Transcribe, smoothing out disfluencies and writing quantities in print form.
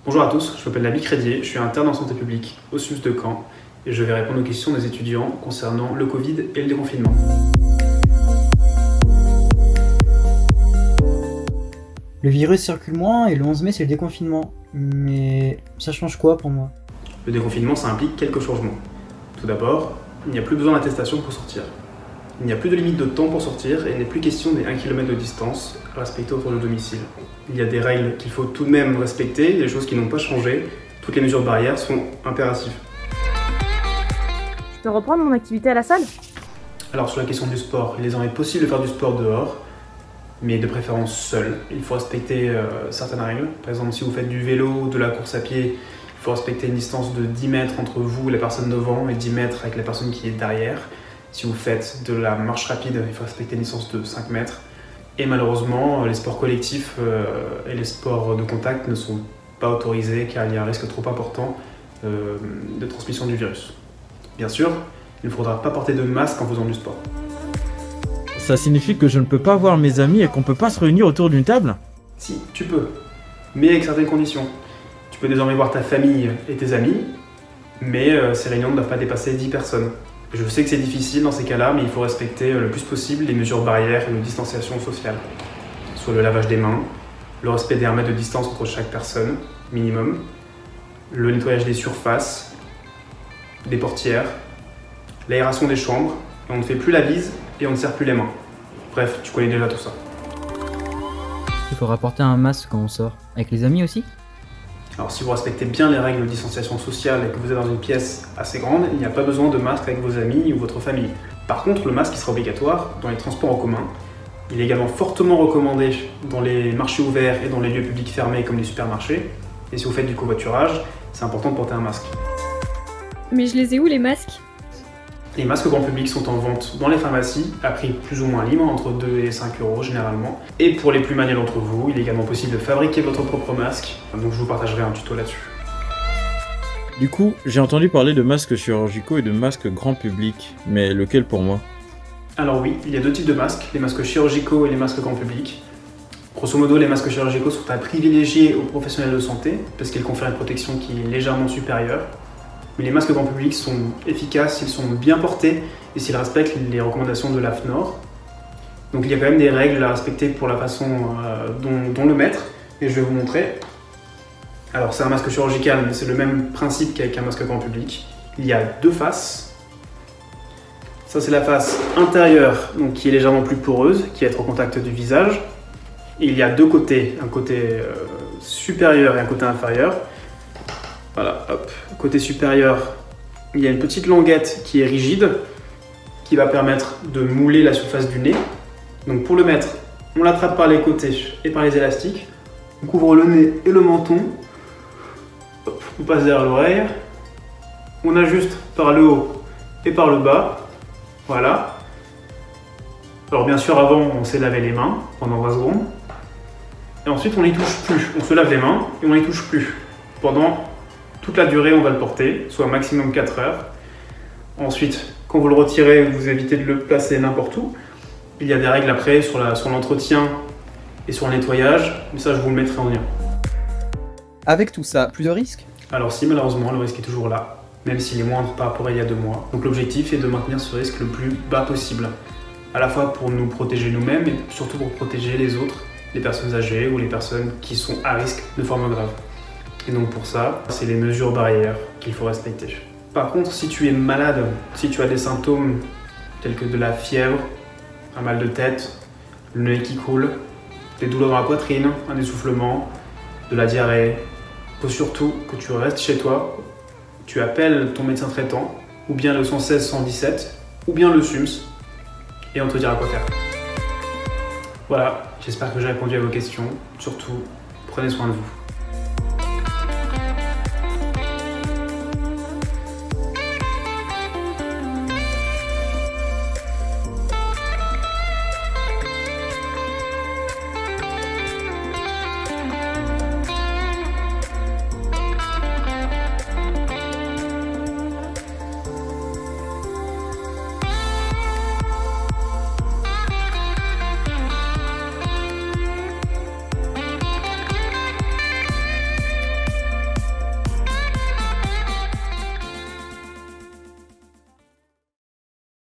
Bonjour à tous, je m'appelle Nabil Crédier, je suis interne en santé publique au SUMS de Caen et je vais répondre aux questions des étudiants concernant le Covid et le déconfinement. Le virus circule moins et le 11 mai c'est le déconfinement. Mais ça change quoi pour moi? Le déconfinement, ça implique quelques changements. Tout d'abord, il n'y a plus besoin d'attestation pour sortir. Il n'y a plus de limite de temps pour sortir et il n'est plus question des 1 km de distance à respecter autour de domicile. Il y a des règles qu'il faut tout de même respecter, des choses qui n'ont pas changé. Toutes les mesures barrières sont impératives. Je peux reprendre mon activité à la salle? Alors sur la question du sport, il est désormais possible de faire du sport dehors, mais de préférence seul. Il faut respecter certaines règles. Par exemple, si vous faites du vélo, de la course à pied, il faut respecter une distance de 10 mètres entre vous et la personne devant et 10 mètres avec la personne qui est derrière. Si vous faites de la marche rapide, il faut respecter une distance de 5 mètres. Et malheureusement, les sports collectifs et les sports de contact ne sont pas autorisés car il y a un risque trop important de transmission du virus. Bien sûr, il ne faudra pas porter de masque en faisant du sport. Ça signifie que je ne peux pas voir mes amis et qu'on ne peut pas se réunir autour d'une table? Si, tu peux, mais avec certaines conditions. Tu peux désormais voir ta famille et tes amis, mais ces réunions ne doivent pas dépasser 10 personnes. Je sais que c'est difficile dans ces cas-là, mais il faut respecter le plus possible les mesures barrières et de distanciation sociale. Soit le lavage des mains, le respect des 1 mètre de distance entre chaque personne, minimum, le nettoyage des surfaces, des portières, l'aération des chambres, et on ne fait plus la bise et on ne serre plus les mains. Bref, tu connais déjà tout ça. Il faut rapporter un masque quand on sort. Avec les amis aussi? Alors si vous respectez bien les règles de distanciation sociale et que vous êtes dans une pièce assez grande, il n'y a pas besoin de masque avec vos amis ou votre famille. Par contre, le masque sera obligatoire dans les transports en commun. Il est également fortement recommandé dans les marchés ouverts et dans les lieux publics fermés comme les supermarchés. Et si vous faites du covoiturage, c'est important de porter un masque. Mais je les ai où les masques? Les masques grand public sont en vente dans les pharmacies à prix plus ou moins libre, entre 2 et 5 € généralement. Et pour les plus manuels d'entre vous, il est également possible de fabriquer votre propre masque. Donc je vous partagerai un tuto là-dessus. Du coup, j'ai entendu parler de masques chirurgicaux et de masques grand public, mais lequel pour moi? Alors oui, il y a deux types de masques, les masques chirurgicaux et les masques grand public. Grosso modo, les masques chirurgicaux sont à privilégier aux professionnels de santé parce qu'ils confèrent une protection qui est légèrement supérieure. Mais les masques grand public sont efficaces s'ils sont bien portés et s'ils respectent les recommandations de l'AFNOR. Donc il y a quand même des règles à respecter pour la façon dont le mettre, et je vais vous montrer. Alors c'est un masque chirurgical, mais c'est le même principe qu'avec un masque grand public. Il y a deux faces. Ça c'est la face intérieure, donc qui est légèrement plus poreuse, qui va être au contact du visage. Et il y a deux côtés, un côté supérieur et un côté inférieur. Voilà, hop. Côté supérieur, il y a une petite languette qui est rigide, qui va permettre de mouler la surface du nez. Donc pour le mettre, on l'attrape par les côtés et par les élastiques. On couvre le nez et le menton. Hop, on passe derrière l'oreille. On ajuste par le haut et par le bas. Voilà. Alors bien sûr, avant, on s'est lavé les mains pendant 20 secondes. Et ensuite, on n'y touche plus. On se lave les mains et on n'y touche plus. Pendant toute la durée, on va le porter, soit maximum 4 heures. Ensuite, quand vous le retirez, vous évitez de le placer n'importe où. Il y a des règles après sur l'entretien et sur le nettoyage, mais ça je vous le mettrai en lien. Avec tout ça, plus de risques? Alors si, malheureusement, le risque est toujours là, même s'il est moindre par rapport à il y a 2 mois. Donc l'objectif est de maintenir ce risque le plus bas possible, à la fois pour nous protéger nous-mêmes, et surtout pour protéger les autres, les personnes âgées ou les personnes qui sont à risque de forme grave. Et donc pour ça, c'est les mesures barrières qu'il faut respecter. Par contre, si tu es malade, si tu as des symptômes tels que de la fièvre, un mal de tête, le nez qui coule, des douleurs dans la poitrine, un essoufflement, de la diarrhée, il faut surtout que tu restes chez toi, tu appelles ton médecin traitant, ou bien le 116 117, ou bien le SUMS, et on te dira quoi faire. Voilà, j'espère que j'ai répondu à vos questions. Surtout, prenez soin de vous.